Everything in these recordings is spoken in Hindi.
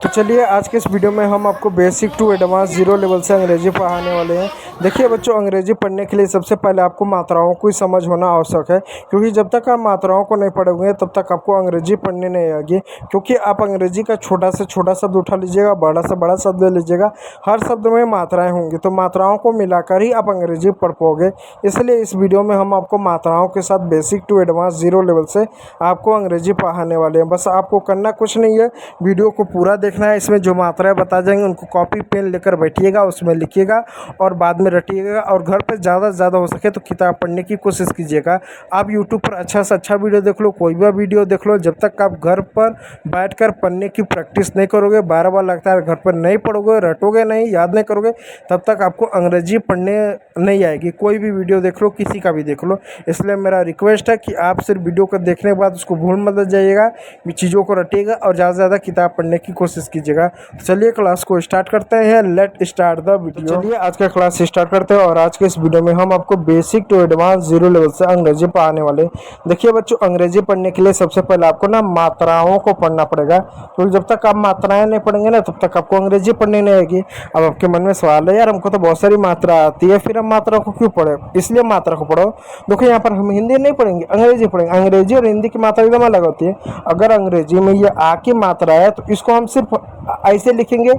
तो चलिए आज के इस वीडियो में हम आपको basic to advance zero level से अंग्रेजी पढ़ाने वाले हैं। देखिए बच्चों, अंग्रेजी पढ़ने के लिए सबसे पहले आपको मात्राओं को ही समझ होना आवश्यक है, क्योंकि जब तक आप मात्राओं को नहीं पढ़ोगे तब तक आपको अंग्रेजी पढ़ने नहीं आएगी। क्योंकि आप अंग्रेजी का छोटा से छोटा शब्द उठा लीजिएगा, बड़ा से बड़ा शब्द ले लीजिएगा, हर शब्द में मात्राएँ होंगी, तो मात्राओं को मिलाकर ही आप अंग्रेजी पढ़ पाओगे। इसलिए इस वीडियो में हम आपको मात्राओं के साथ basic to advance zero level से आपको अंग्रेजी पढ़ाने वाले हैं। बस आपको करना कुछ नहीं है, वीडियो को पूरा देखना है। इसमें जो मात्राएं बता जाएंगे उनको कॉपी पेन लेकर बैठिएगा, उसमें लिखिएगा और बाद में रटिएगा। और घर पे ज़्यादा से ज़्यादा हो सके तो किताब पढ़ने की कोशिश कीजिएगा। आप यूट्यूब पर अच्छा से अच्छा वीडियो देख लो, कोई भी वीडियो देख लो, जब तक आप घर पर बैठकर पढ़ने की प्रैक्टिस नहीं करोगे, बार लगता है घर पर नहीं पढ़ोगे, रटोगे नहीं, याद नहीं करोगे, तब तक आपको अंग्रेजी पढ़ने नहीं आएगी। कोई भी वीडियो देख लो, किसी का भी देख लो। इसलिए मेरा रिक्वेस्ट है कि आप सिर्फ वीडियो को देखने के बाद उसको भूल मत जाइएगा, चीज़ों को रटिएगा और ज़्यादा से ज़्यादा किताब पढ़ने की कोशिश कीजिएगा। चलिए क्लास को स्टार्ट करते हैं। Let start the video. चलिए आज का क्लास स्टार्ट करते हैं और आज के इस वीडियो में हम आपको basic to advance zero level से अंग्रेजी पढ़ाने वाले। देखिए बच्चों, अंग्रेजी पढ़ने के लिए सबसे पहले आपको ना मात्राओं को पढ़ना पड़ेगा, क्योंकि जब तक आप मात्राएं नहीं पढ़ेंगे ना तब तक आपको अंग्रेजी पढ़ने नहीं आएगी। अब आपके मन में सवाल है, यार हमको तो बहुत सारी मात्रा आती है, फिर हम मात्रा को क्यों पढ़े? इसलिए मात्रा को पढ़ो। देखो यहाँ पर हम हिंदी नहीं पढ़ेंगे, अंग्रेजी पढ़ेंगे। अंग्रेजी और हिंदी की मात्रा एकदम अलग होती है। अगर अंग्रेजी में ये आ की मात्रा है तो इसको हम सिर्फ ऐसे लिखेंगे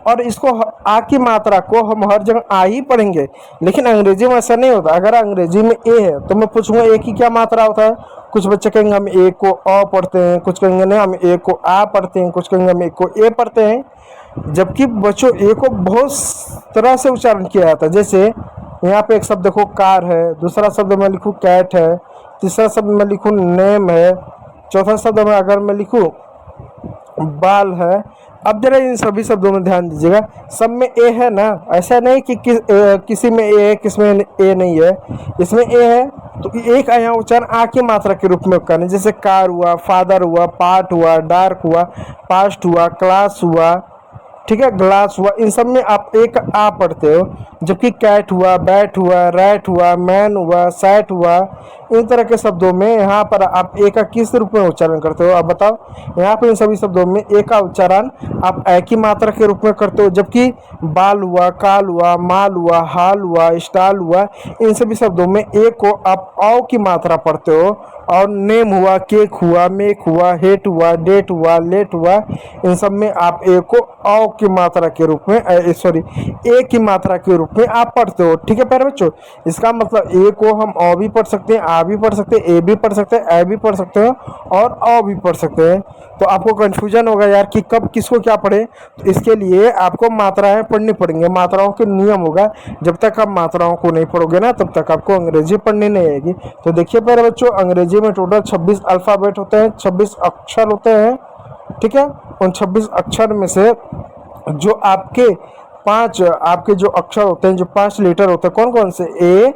और इसको आ की मात्रा को हम हर जगह आ ही पढ़ेंगे। लेकिन अंग्रेजी में ऐसा नहीं होता। अगर अंग्रेजी में ए है तो मैं पूछूंगा ए की क्या मात्रा होता है। कुछ बच्चे कहेंगे हम ए को अ पढ़ते हैं, कुछ कहेंगे नहीं हम ए को आ पढ़ते हैं, कुछ कहेंगे हम ए को ए पढ़ते हैं। जबकि बच्चों ए को बहुत तरह से उच्चारण किया जाता है। जैसे यहाँ पे एक शब्द देखो कार है, दूसरा शब्द में लिखूँ कैट है, तीसरा शब्द में लिखूँ नेम है, चौथा शब्द में अगर मैं लिखूँ बाल है। अब जरा इन सभी शब्दों में ध्यान दीजिएगा, सब में ए है ना। ऐसा नहीं कि किसी में ए है, किसी में ए नहीं है। इसमें ए है तो एक यहाँ उच्चारण आ की मात्रा के रूप में करना। जैसे कार हुआ, फादर हुआ, पार्ट हुआ, डार्क हुआ, पास्ट हुआ, क्लास हुआ, ठीक है, ग्लास हुआ। इन सब में आप एक आ पढ़ते हो। जबकि कैट हुआ, बैट हुआ, रैट हुआ, मैन हुआ, सैट हुआ, इन तरह के शब्दों में यहाँ पर आप ए का किस रूप में उच्चारण करते हो? आप बताओ। यहाँ पर इन सभी शब्दों में ए का उच्चारण आप ए की मात्रा के रूप में करते हो। जबकि बाल हुआ, काल हुआ, माल हुआ, हाल हुआ, स्टाल हुआ, इन सभी शब्दों में ए को आप औ की मात्रा पढ़ते हो। और नेम हुआ, केक हुआ, मेक हुआ, हेट हुआ, डेट हुआ, लेट हुआ, इन सब में आप ए को औ की मात्रा के रूप में ए की मात्रा के रूप में आप पढ़ते हो। ठीक है प्यारे बच्चों, इसका मतलब ए को हम अ भी पढ़ सकते हैं, आ भी पढ़ सकते हैं, ए भी पढ़ सकते हैं, ए भी पढ़ सकते हैं और अ भी पढ़ सकते हैं। तो आपको कंफ्यूजन होगा यार कि कब किसको क्या पढ़े, तो इसके लिए आपको मात्राएं पढ़नी पड़ेंगी। मात्राओं के नियम होगा, जब तक आप मात्राओं को नहीं पढ़ोगे ना तब तक आपको अंग्रेजी पढ़नी नहीं आएगी। तो देखिए प्यारे बच्चों, अंग्रेजी में टोटल 26 अल्फ़ाबेट होते हैं, 26 अक्षर होते हैं। ठीक है, उन 26 अक्षर में से जो आपके जो अक्षर होते हैं, जो 5 लेटर होते हैं, कौन कौन से? ए,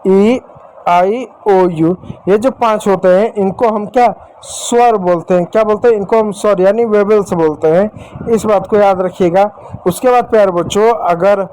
ई, आई, ओ, यू, ये जो 5 होते हैं इनको हम क्या स्वर बोलते हैं। क्या बोलते हैं? इनको हम स्वर यानी वेवल्स बोलते हैं। इस बात को याद रखिएगा। उसके बाद प्यारे बच्चों, अगर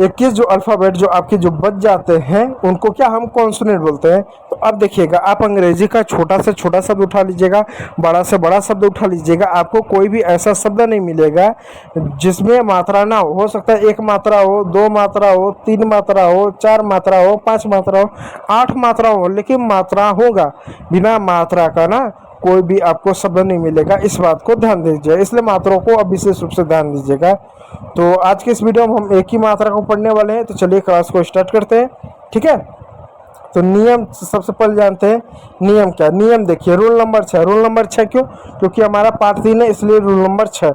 21 जो अल्फ़ाबेट जो आपके जो बच जाते हैं उनको क्या हम कॉन्सोनेंट बोलते हैं। तो अब देखिएगा, आप अंग्रेजी का छोटा से छोटा शब्द उठा लीजिएगा, बड़ा से बड़ा शब्द उठा लीजिएगा, आपको कोई भी ऐसा शब्द नहीं मिलेगा जिसमें मात्रा ना हो। सकता है 1 मात्रा हो, 2 मात्रा हो, 3 मात्रा हो, 4 मात्रा हो, 5 मात्रा हो, 8 मात्रा हो, लेकिन मात्रा होगा। बिना मात्रा का ना कोई भी आपको शब्द नहीं मिलेगा। इस बात को ध्यान दीजिए, इसलिए मात्राओं को अब विशेष रूप से ध्यान दीजिएगा। तो आज के इस वीडियो में हम एक ही मात्रा को पढ़ने वाले हैं। तो चलिए क्लास को स्टार्ट करते हैं। ठीक है, तो नियम सबसे पहले जानते हैं। नियम क्या? नियम देखिए, रूल नंबर 6। रूल नंबर 6 क्यों? क्योंकि हमारा पार्ट 3 है, इसलिए रूल नंबर 6।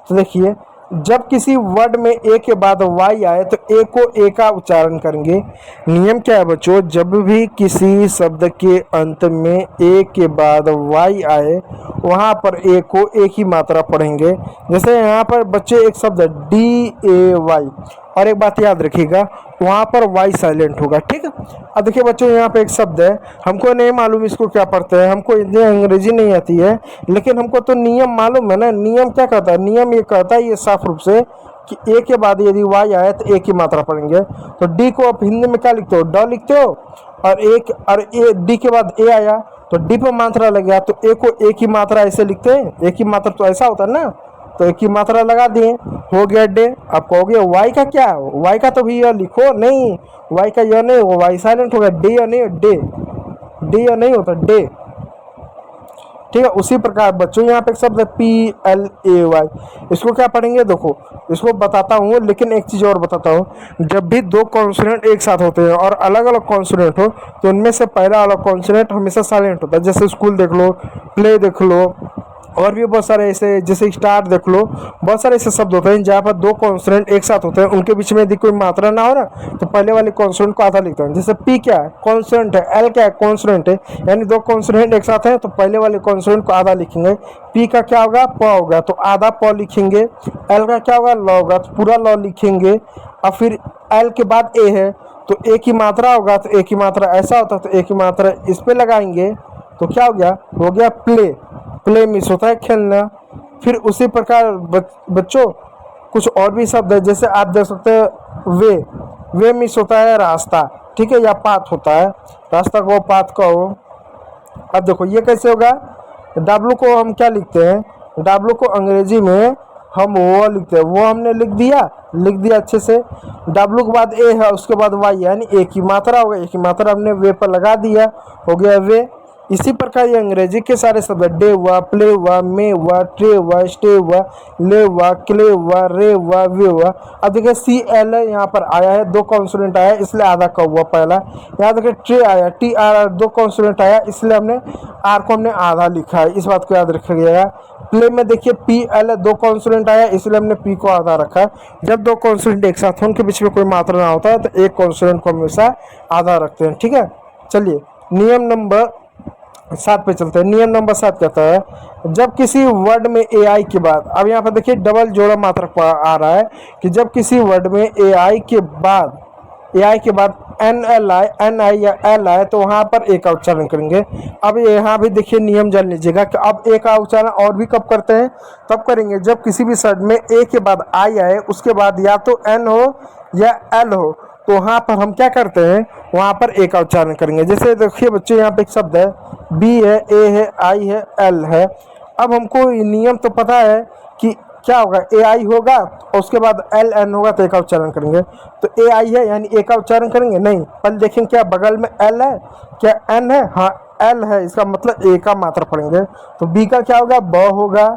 तो देखिए, जब किसी वर्ड में ए के बाद वाई आए तो ए को ए का उच्चारण करेंगे। नियम क्या है बच्चों? जब भी किसी शब्द के अंत में ए के बाद वाई आए वहाँ पर ए को एक ही मात्रा पढ़ेंगे। जैसे यहाँ पर बच्चे एक शब्द DAY, और एक बात याद रखिएगा, वहाँ पर वाई साइलेंट होगा। ठीक है, अब देखिए बच्चों, यहाँ पे एक शब्द है, हमको नहीं मालूम इसको क्या पढ़ते हैं, हमको इतनी अंग्रेजी नहीं आती है, लेकिन हमको तो नियम मालूम है ना। नियम क्या कहता है? नियम ये कहता है ये साफ रूप से कि ए के बाद यदि वाई आए तो ए की मात्रा पढ़ेंगे। तो डी को आप हिंदी में क्या लिखते हो? ड लिखते हो। और ए डी के बाद ए आया तो डी पर मात्रा लग गया, तो ए को ए की मात्रा ऐसे लिखते हैं। ए की मात्रा तो ऐसा होता है ना, तो एक की मात्रा लगा दिए, हो गया डे। आप कहोगे वाई का क्या, वाई का तो भी यह लिखो, नहीं वाई का यह नहीं होगा, वाई साइलेंट होगा, डे या नहीं, डे डे या नहीं होता डे, ठीक है। उसी प्रकार बच्चों यहाँ पे एक शब्द है PLAY, इसको क्या पढ़ेंगे, देखो इसको बताता हूँ, लेकिन एक चीज़ और बताता हूँ। जब भी दो कॉन्सोनेंट एक साथ होते हैं और अलग अलग कॉन्सोनेंट हो तो उनमें से पहला वाला कॉन्सोनेंट हमेशा साइलेंट होता है। जैसे स्कूल देख लो, प्ले देख लो, और भी बहुत सारे ऐसे, जैसे स्टार देख लो, बहुत सारे ऐसे शब्द होते हैं जहाँ पर दो कॉन्सोनेंट एक साथ होते हैं, उनके बीच में यदि कोई मात्रा ना हो ना तो पहले वाले कॉन्सोनेंट को आधा लिखते हैं। जैसे पी क्या है, कॉन्सोनेंट है, एल क्या है, कॉन्सोनेंट है, यानी दो कॉन्सोनेंट एक साथ हैं तो पहले वाले कॉन्सोनेंट को आधा लिखेंगे। पी का क्या होगा, प होगा तो आधा प लिखेंगे। एल का क्या होगा, ल होगा तो पूरा ल लिखेंगे। और फिर एल के बाद ए है तो ए की मात्रा होगा, तो ए की मात्रा ऐसा होता है तो ए की मात्रा इस पे लगाएंगे तो क्या हो गया प्ले। प्ले मीन्स होता है खेलना। फिर उसी प्रकार बच्चों कुछ और भी शब्द है, जैसे आप देख सकते हैं वे मीन्स होता है रास्ता, ठीक है, या पाथ होता है, रास्ता को पाथ कहो। अब देखो ये कैसे होगा, डब्लू को हम क्या लिखते हैं, डब्लू को अंग्रेजी में हम वो लिखते हैं, वो हमने लिख दिया अच्छे से। डब्लू के बाद ए है, उसके बाद वाई, यानी एक ही मात्रा होगा, एक ही मात्रा हमने वे पर लगा दिया, हो गया वे। इसी प्रकार ये अंग्रेजी के सारे शब्द, डे हुआ, प्ले हुआ, मे हुआ, ट्रे हुआ, स्टे हुआ, ले हुआ, क्ले हुआ, रे हुआ, वे हुआ। अब देखिए CL यहाँ पर आया है, दो कॉन्सोनेंट आया इसलिए आधा का हुआ पहला। यहाँ देखिए ट्रे आया, TR दो कॉन्सोनेंट आया इसलिए हमने आर को हमने आधा लिखा है, इस बात को याद रखिएगा। प्ले में देखिए PL दो कॉन्सोनेंट आया इसलिए हमने पी को आधा रखा है। जब दो कॉन्सोनेंट एक साथ हो उनके बीच में कोई मात्रा ना होता है तो एक कॉन्सोनेंट को हमेशा आधा रखते हैं, ठीक है। चलिए नियम नंबर 7 पे चलते हैं। नियम नंबर 7 कहता है जब किसी वर्ड में AI के बाद, अब यहाँ पर देखिए डबल जोड़ा मात्रक आ रहा है कि जब किसी वर्ड में AI के बाद NI या L आए तो वहाँ पर ए का उच्चारण करेंगे। अब यहाँ भी देखिए नियम जान लीजिएगा कि अब ए का उच्चारण और भी कब करते हैं, तब करेंगे जब किसी भी शब्द में ए के बाद आई आए, उसके बाद या तो N हो या L हो, तो वहाँ पर हम क्या करते हैं, वहाँ पर ए का उच्चारण करेंगे। जैसे देखिए बच्चों यहाँ पे एक शब्द है B है, A है, I है, L है। अब हमको नियम तो पता है कि क्या होगा, AI होगा और उसके बाद LN होगा तो ए का उच्चारण करेंगे। तो AI है यानी ए का उच्चारण करेंगे, नहीं, पहले देखेंगे क्या बगल में L है, क्या N है, हाँ L है, इसका मतलब ए का मात्रा पढ़ेंगे। तो B का क्या होगा, ब होगा।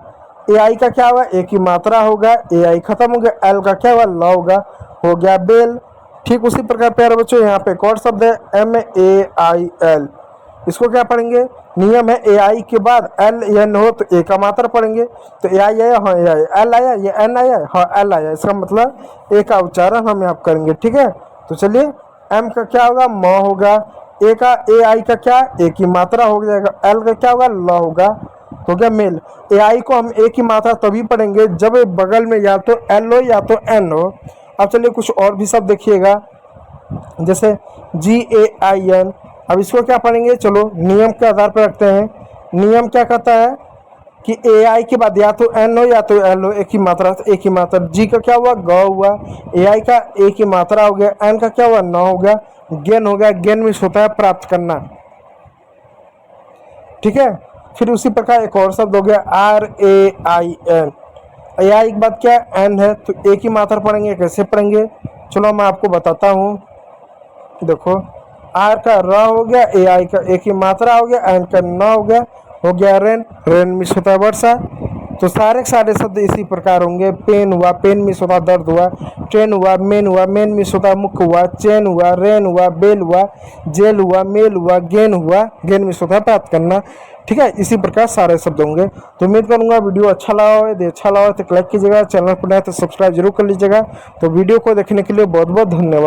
AI का क्या होगा, ए की मात्रा होगा, AI खत्म हो गया। L का क्या होगा, ल होगा, हो गया बेल। ठीक उसी प्रकार प्यारे बच्चों यहाँ पे एक और शब्द है MAIL, इसको क्या पढ़ेंगे, नियम है AI के बाद LN हो तो ए का मात्रा पढ़ेंगे। तो AI आया, हाँ AI, L आया, ये N आया, हाँ L आया, इसका मतलब ए का उच्चारण हम यहाँ करेंगे, ठीक है। तो चलिए M का क्या होगा, म होगा। ए का AI का क्या, ए की मात्रा हो जाएगा। L का क्या होगा, ल होगा, हो गया मेल। AI को हम ए की मात्रा तभी पढ़ेंगे जब बगल में या तो L हो या तो N हो। अब चलिए कुछ और भी शब्द देखिएगा, जैसे GAIN। अब इसको क्या पढ़ेंगे, चलो नियम के आधार पर रखते हैं। नियम क्या कहता है कि AI के बाद या तो N हो या तो L हो, एक ही मात्रा, तो एक ही मात्रा। G का क्या हुआ, ग हुआ। AI का एक ही मात्रा हो गया। N का क्या हुआ, न हो गया। गेन हो गया, गेन मीन्स होता है प्राप्त करना, ठीक है। फिर उसी प्रकार एक और शब्द हो गया RAIN। AI के बाद क्या N है तो एक ही मात्रा पढ़ेंगे, कैसे पढ़ेंगे, चलो मैं आपको बताता हूँ। देखो R का र हो गया, AI का एक ही मात्रा हो गया, N का न हो गया रेन। रेन मीन्स होता है वर्षा। तो सारे शब्द इसी प्रकार होंगे। पेन हुआ, पेन मीन्स होता दर्द हुआ। ट्रेन हुआ, मेन मीन्स होता मुख हुआ। चेन हुआ, रेन हुआ, बेल हुआ, जेल हुआ, मेल हुआ, गेन हुआ, गेन मीन्स होता है प्राप्त करना, ठीक है। इसी प्रकार सारे शब्द होंगे। तो उम्मीद करूंगा वीडियो अच्छा लगा हो, यदि अच्छा लगा हो तो लाइक कीजिएगा, चैनल पर नया तो सब्सक्राइब जरूर कर लीजिएगा। तो वीडियो को देखने के लिए बहुत बहुत धन्यवाद।